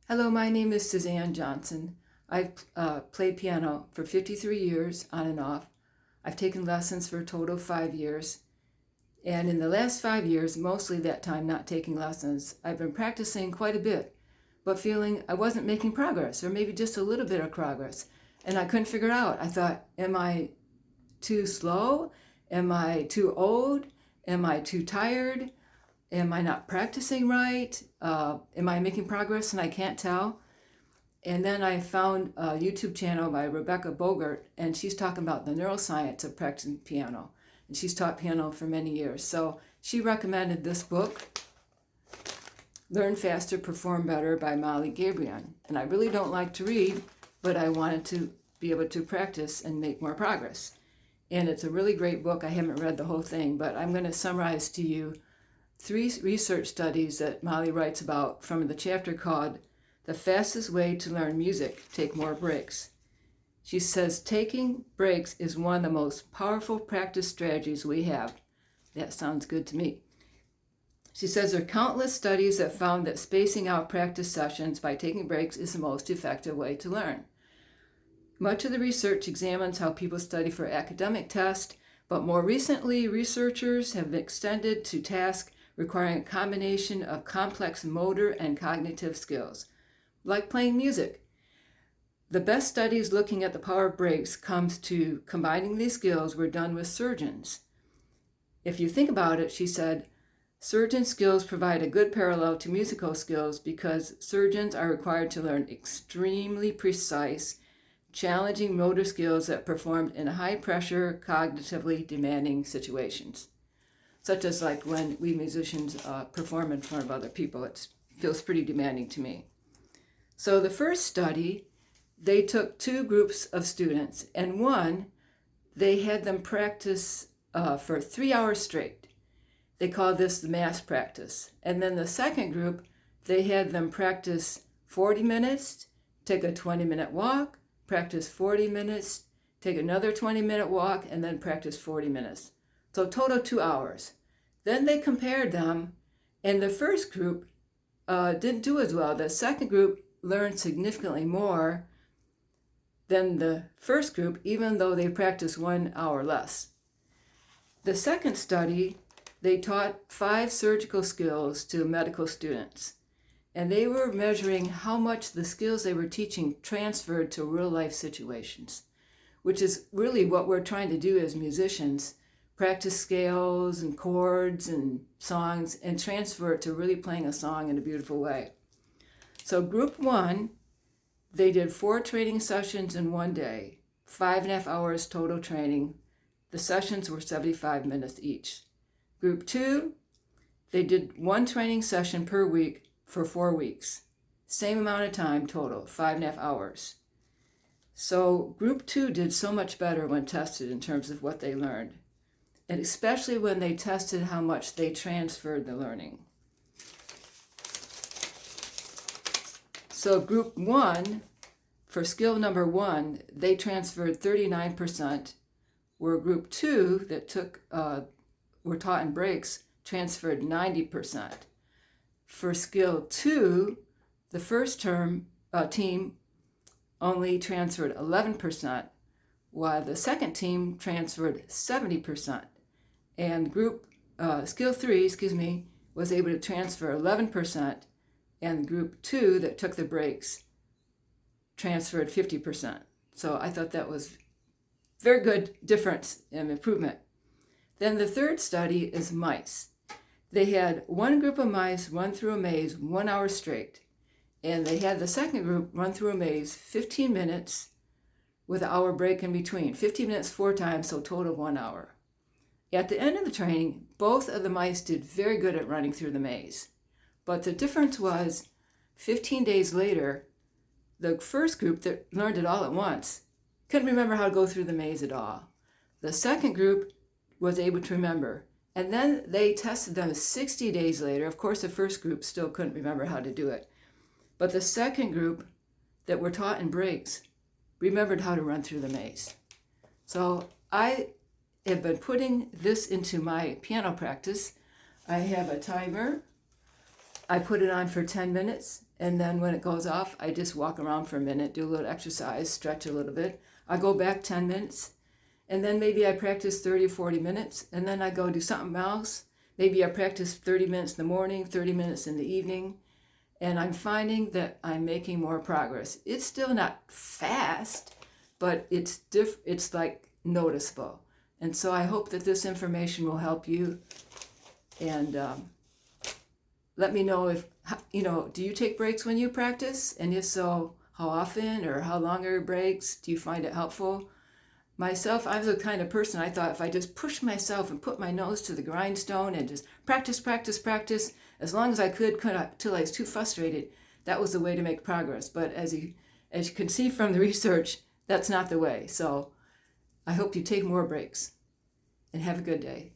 Hello, my name is Suzanne Johnson. I've played piano for 53 years on and off. I've taken lessons for a total of 5 years. And in the last 5 years, mostly that time not taking lessons, I've been practicing quite a bit, but feeling I wasn't making progress, or maybe just a little bit of progress. And I couldn't figure out. I thought, am I too slow? Am I too old? Am I too tired? Am I not practicing right? Am I making progress and I can't tell? And then I found a YouTube channel by Rebecca Bogart, and she's talking about the neuroscience of practicing piano. And she's taught piano for many years. So she recommended this book, Learn Faster, Perform Better by Molly Gabrion. And I really don't like to read, but I wanted to be able to practice and make more progress. And it's a really great book. I haven't read the whole thing, but I'm going to summarize to you 3 research studies that Molly writes about from the chapter called The Fastest Way to Learn Music, Take More Breaks. She says taking breaks is one of the most powerful practice strategies we have. That sounds good to me. She says there are countless studies that found that spacing out practice sessions by taking breaks is the most effective way to learn. Much of the research examines how people study for academic tests, but more recently, researchers have extended to tasks requiring a combination of complex motor and cognitive skills, like playing music. The best studies looking at the power of breaks comes to combining these skills were done with surgeons. If you think about it, she said, surgeon skills provide a good parallel to musical skills because surgeons are required to learn extremely precise, challenging motor skills that performed in high-pressure, cognitively demanding situations, such as like when we musicians perform in front of other people. It feels pretty demanding to me. So the first study, they took 2 groups of students, and one, they had them practice for 3 hours straight. They called this the mass practice. And then the second group, they had them practice 40 minutes, take a 20-minute walk, practice 40 minutes, take another 20-minute walk, and then practice 40 minutes. So total 2 hours. Then they compared them, and the first group didn't do as well. The second group learned significantly more than the first group, even though they practiced 1 hour less. The second study, they taught 5 surgical skills to medical students, and they were measuring how much the skills they were teaching transferred to real-life situations, which is really what we're trying to do as musicians, practice scales and chords and songs and transfer it to really playing a song in a beautiful way. So group 1, they did 4 training sessions in 1 day, 5.5 hours total training. The sessions were 75 minutes each. Group 2, they did 1 training session per week for 4 weeks. Same amount of time total, 5.5 hours. So group 2 did so much better when tested in terms of what they learned, and especially when they tested how much they transferred the learning. So group 1, for skill number 1, they transferred 39%, where group 2 that were taught in breaks transferred 90%. For skill 2, the first team only transferred 11%, while the second team transferred 70%. And skill 3, was able to transfer 11%, and group 2 that took the breaks transferred 50%. So I thought that was very good difference and improvement. Then the third study is mice. They had 1 group of mice run through a maze 1 hour straight, and they had the second group run through a maze 15 minutes with an hour break in between, 15 minutes 4 times, so total of 1 hour. At the end of the training, both of the mice did very good at running through the maze. But the difference was 15 days later, the first group that learned it all at once couldn't remember how to go through the maze at all. The second group was able to remember. And then they tested them 60 days later. Of course, the first group still couldn't remember how to do it. But the second group that were taught in breaks remembered how to run through the maze. So I have been putting this into my piano practice. I have a timer. I put it on for 10 minutes, and then when it goes off, I just walk around for a minute, do a little exercise, stretch a little bit. I go back 10 minutes, and then maybe I practice 30 or 40 minutes, and then I go do something else. Maybe I practice 30 minutes in the morning, 30 minutes in the evening, and I'm finding that I'm making more progress. It's still not fast, but it's like noticeable. And so I hope that this information will help you. And let me know if, do you take breaks when you practice? And if so, how often or how long are your breaks? Do you find it helpful? Myself, I'm the kind of person, I thought if I just push myself and put my nose to the grindstone and just practice, as long as I could till I was too frustrated, that was the way to make progress. But as you can see from the research, that's not the way. So I hope you take more breaks and have a good day.